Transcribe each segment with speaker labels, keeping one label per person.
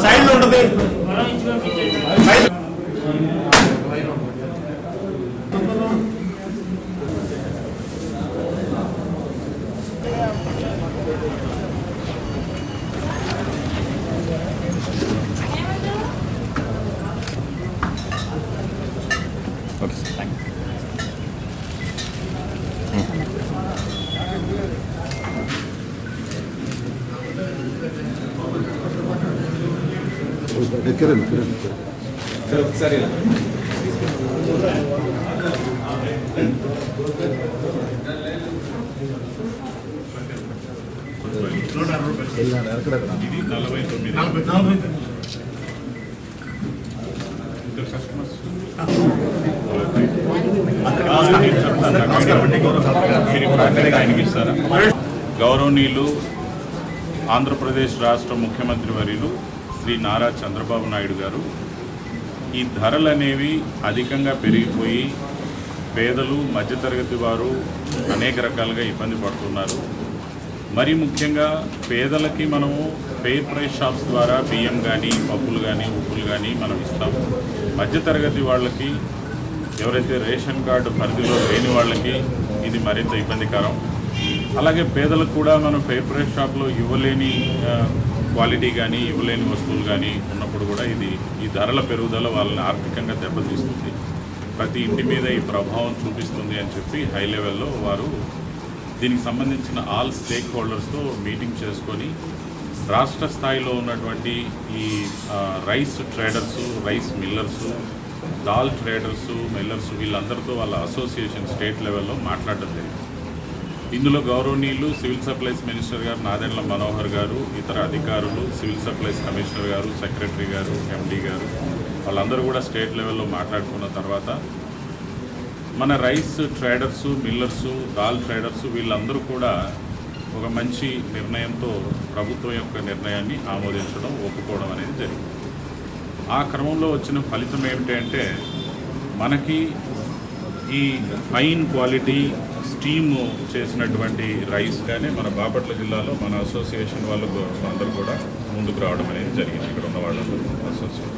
Speaker 1: Side లో ఉంటుంది.
Speaker 2: Okay sir, thank you.
Speaker 1: సరే
Speaker 3: గౌరవనీయులు ఆంధ్రప్రదేశ్ రాష్ట్ర ముఖ్యమంత్రి వర్యులు శ్రీ నారా చంద్రబాబు నాయుడు గారు ఈ ధరలు అనేవి అధికంగా పెరిగిపోయి పేదలు మధ్యతరగతి వారు అనేక రకాలుగా ఇబ్బంది పడుతున్నారు. మరి ముఖ్యంగా పేదలకి మనము ఫెయిర్ ప్రైస్ షాప్స్ ద్వారా బియ్యం కానీ పప్పులు కానీ ఉప్పులు కానీ మనం ఇస్తాము. మధ్యతరగతి వాళ్ళకి ఎవరైతే రేషన్ కార్డు పరిధిలో లేని వాళ్ళకి ఇది మరింత ఇబ్బందికరం. అలాగే పేదలకు కూడా మనం ఫెయిర్ ప్రైస్ షాప్లో ఇవ్వలేని క్వాలిటీ కానీ ఇవ్వలేని వస్తువులు కానీ ఉన్నప్పుడు కూడా ఈ ధరల పెరుగుదల వాళ్ళని ఆర్థికంగా దెబ్బతీస్తుంది, ప్రతి ఇంటి మీద ఈ ప్రభావం చూపిస్తుంది అని చెప్పి హై లెవెల్లో వారు దీనికి సంబంధించిన ఆల్ స్టేక్ హోల్డర్స్తో మీటింగ్ చేసుకొని రాష్ట్ర స్థాయిలో ఉన్నటువంటి ఈ rice ట్రేడర్సు, rice millers, dal ట్రేడర్సు, millers వీళ్ళందరితో వాళ్ళ అసోసియేషన్ స్టేట్ లెవెల్లో మాట్లాడడం జరిగింది. ఇందులో గౌరవనీయులు సివిల్ సప్లైస్ మినిస్టర్ గారు నాదెండ్ల మనోహర్ గారు, ఇతర అధికారులు, సివిల్ సప్లైస్ కమిషనర్ గారు, సెక్రటరీ గారు, ఎండీ గారు వాళ్ళందరూ కూడా స్టేట్ లెవెల్లో మాట్లాడుకున్న తర్వాత మన రైస్ ట్రేడర్సు, మిల్లర్సు, దాల్ ట్రేడర్సు వీళ్ళందరూ కూడా ఒక మంచి నిర్ణయంతో ప్రభుత్వం యొక్క నిర్ణయాన్ని ఆమోదించడం, ఒప్పుకోవడం అనేది జరిగింది. ఆ క్రమంలో వచ్చిన ఫలితం ఏమిటంటే మనకి ఈ ఫైన్ క్వాలిటీ స్టీమ్ చేసినటువంటి రైస్ కానీ మన బాపట్ల జిల్లాలో మన అసోసియేషన్ వాళ్ళు అందరూ కూడా ముందుకు రావడం అనేది జరిగింది. ఇక్కడ ఉన్న వాళ్ళందరూ అసోసియేషన్.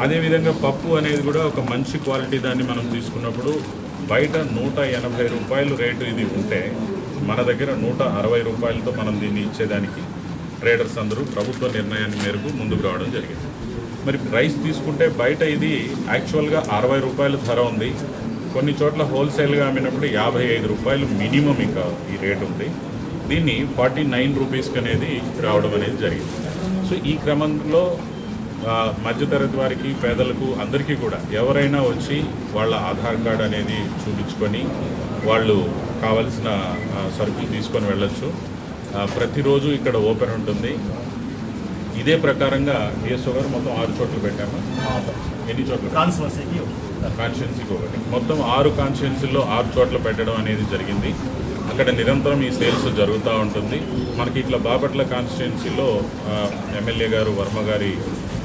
Speaker 3: అదేవిధంగా పప్పు అనేది కూడా ఒక మంచి క్వాలిటీ దాన్ని మనం తీసుకున్నప్పుడు బయట 180 రూపాయలు రేటు ఇది ఉంటే మన దగ్గర 160 రూపాయలతో మనం దీన్ని ఇచ్చేదానికి ట్రేడర్స్ అందరూ ప్రభుత్వ నిర్ణయాన్ని మేరకు ముందుకు రావడం జరిగింది. మరి రైస్ తీసుకుంటే బయట ఇది యాక్చువల్గా 60 రూపాయల ధర ఉంది. కొన్ని చోట్ల హోల్సేల్గా అమ్మినప్పుడు 55 రూపాయలు మినిమం ఇంకా ఈ రేటు ఉంది. దీన్ని 49 రూపీస్కి అనేది రావడం అనేది జరిగింది. సో ఈ క్రమంలో మధ్యతరగతి వారికి, పేదలకు అందరికీ కూడా ఎవరైనా వచ్చి వాళ్ళ ఆధార్ కార్డు అనేది చూపించుకొని వాళ్ళు కావలసిన సరుకులు తీసుకొని వెళ్ళొచ్చు. ప్రతిరోజు ఇక్కడ ఓపెన్ ఉంటుంది. ఇదే ప్రకారంగా డిఎస్ఓ గారు మొత్తం 6 చోట్ల పెట్టాము. ఎన్ని చోట్ల? కాన్స్టిట్యున్సీకి ఒకటి. మొత్తం 6 కాన్స్టిట్యున్సీల్లో 6 చోట్ల పెట్టడం అనేది జరిగింది. అక్కడ నిరంతరం ఈ సేల్స్ జరుగుతూ ఉంటుంది. మనకి ఇట్లా బాపట్ల కాన్స్టిట్యున్సీలో ఎమ్మెల్యే గారు వర్మ గారి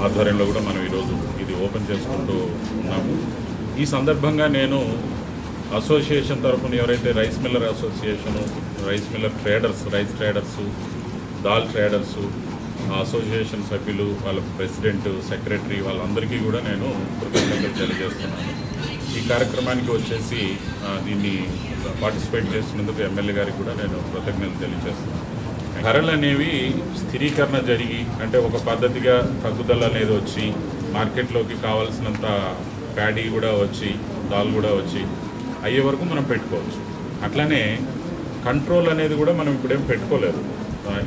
Speaker 3: ఆధ్వర్యంలో కూడా మనం ఈరోజు ఇది ఓపెన్ చేసుకుంటూ ఉన్నాము. ఈ సందర్భంగా నేను అసోసియేషన్ తరఫున ఎవరైతే rice miller association, rice miller traders, rice traders, dal traders, association సభ్యులు, వాళ్ళ ప్రెసిడెంట్, సెక్రటరీ వాళ్ళందరికీ కూడా నేను కృతజ్ఞతలు తెలియజేస్తున్నాను. ఈ కార్యక్రమానికి వచ్చేసి దీన్ని పార్టిసిపేట్ చేస్తున్నందుకు ఎమ్మెల్యే గారికి కూడా నేను కృతజ్ఞతలు తెలియజేస్తున్నాను. ధరలు అనేవి స్థిరీకరణ జరిగి అంటే ఒక పద్ధతిగా తగ్గుదల అనేది వచ్చి మార్కెట్లోకి కావాల్సినంత ప్యాడీ కూడా వచ్చి, దాల్ కూడా వచ్చి అయ్యే వరకు మనం పెట్టుకోవచ్చు. అట్లానే కంట్రోల్ అనేది కూడా మనం ఇప్పుడేం పెట్టుకోలేదు,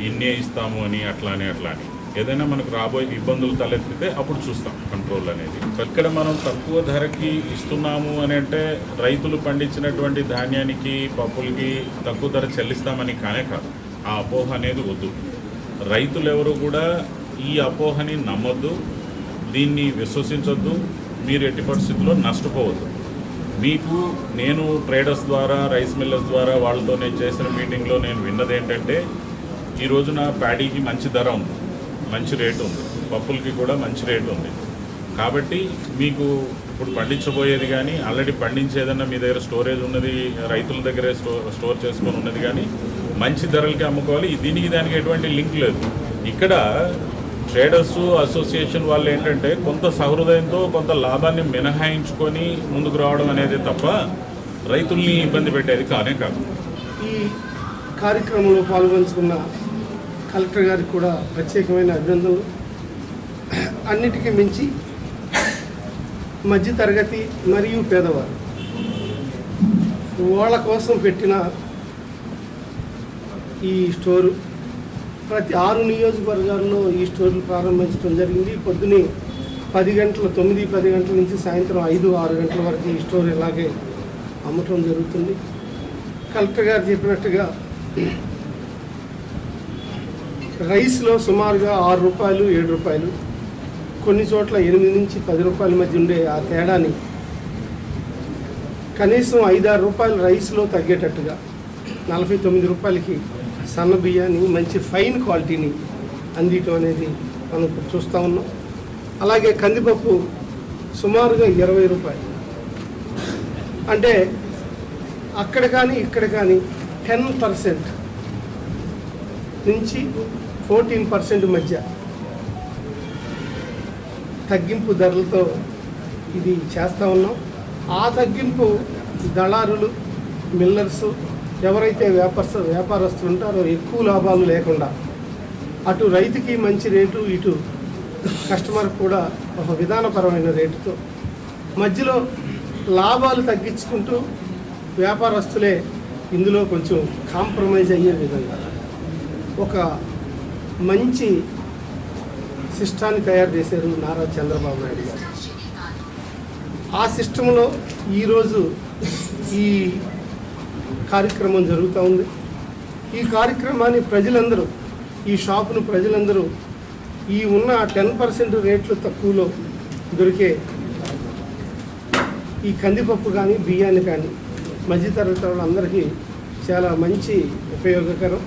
Speaker 3: ఇన్నే ఇస్తాము అని అట్లా అని ఏదైనా మనకు రాబోయే ఇబ్బందులు తలెత్తితే అప్పుడు చూస్తాం కంట్రోల్ అనేది. ఇక్కడ మనం తక్కువ ధరకి ఇస్తున్నాము అని అంటే రైతులు పండించినటువంటి ధాన్యానికి, పప్పులకి తక్కువ ధర చెల్లిస్తామని కానే కాదు. ఆ అపోహ అనేది వద్దు. రైతులు ఎవరు కూడా ఈ అపోహని నమ్మొద్దు, దీన్ని విశ్వసించొద్దు. మీరు ఎట్టి పరిస్థితుల్లో నష్టపోవద్దు. మీకు నేను ట్రేడర్స్ ద్వారా, రైస్ మిల్లర్స్ ద్వారా వాళ్ళతో నేను చేసిన మీటింగ్లో నేను విన్నది ఏంటంటే ఈ రోజున ప్యాడీకి మంచి ధర ఉంది, మంచి రేటు ఉంది, పప్పులకి కూడా మంచి రేటు ఉంది. కాబట్టి మీకు ఇప్పుడు పండించబోయేది కానీ ఆల్రెడీ పండించేదన్నా మీ దగ్గర స్టోరేజ్ ఉన్నది, రైతుల దగ్గరే స్టోర్ చేసుకొని ఉన్నది కానీ మంచి ధరలకి అమ్ముకోవాలి. దీనికి దానికి ఎటువంటి లింక్ లేదు. ఇక్కడ ట్రేడర్స్ అసోసియేషన్ వాళ్ళు ఏంటంటే కొంత సహృదయంతో కొంత లాభాన్ని మినహాయించుకొని ముందుకు రావడం అనేది తప్ప రైతుల్ని ఇబ్బంది పెట్టేది కానే కాదు.
Speaker 1: ఈ కార్యక్రమంలో పాల్గొంచుకున్న కలెక్టర్ గారికి కూడా ప్రత్యేకమైన అభినందనలు. అన్నిటికీ మించి మధ్యతరగతి మరియు పేదవారు వాళ్ళ కోసం పెట్టిన ఈ స్టోరు ప్రతి 6 నియోజకవర్గాల్లో ఈ స్టోర్లు ప్రారంభించడం జరిగింది. పొద్దున్నే 10 గంటల 9-10 గంటల నుంచి సాయంత్రం 5-6 గంటల వరకు ఈ స్టోర్ ఇలాగే అమ్మటం జరుగుతుంది. కలెక్టర్ గారు చెప్పినట్టుగా రైస్లో సుమారుగా 6 రూపాయలు 7 రూపాయలు, కొన్ని చోట్ల 8 నుంచి 10 రూపాయల మధ్య ఉండే ఆ తేడాని కనీసం 5-6 రూపాయలు రైస్లో తగ్గేటట్టుగా 49 రూపాయలకి సన్న బియ్యాన్ని మంచి ఫైన్ క్వాలిటీని అందించడం అనేది మనం ఇప్పుడు చూస్తూ ఉన్నాం. అలాగే కందిపప్పు సుమారుగా 20 రూపాయలు. అంటే అక్కడ కానీ ఇక్కడ కానీ 10% నుంచి 14% మధ్య తగ్గింపు ధరలతో ఇది చేస్తూ ఉన్నాం. ఆ తగ్గింపు దళారులు, మిల్లర్సు, ఎవరైతే వ్యాపారస్తులు ఉంటారో ఎక్కువ లాభాలు లేకుండా అటు రైతుకి మంచి రేటు, ఇటు కస్టమర్ కూడా ఒక విధానపరమైన రేటుతో మధ్యలో లాభాలు తగ్గించుకుంటూ వ్యాపారస్తులే ఇందులో కొంచెం కాంప్రమైజ్ అయ్యే విధంగా ఒక మంచి సిస్టాన్ని తయారు చేశారు నారా చంద్రబాబు నాయుడు గారు. ఆ సిస్టంలో ఈరోజు ఈ కార్యక్రమం జరుగుతూ ఉంది. ఈ కార్యక్రమాన్ని ప్రజలందరూ, ఈ షాపును ప్రజలందరూ ఈ ఉన్న 10% రేట్లు తక్కువలో దొరికే ఈ కందిపప్పు కానీ బియ్యాన్ని కానీ మధ్యతరగతి వాళ్ళందరికీ చాలా మంచి ఉపయోగకరం.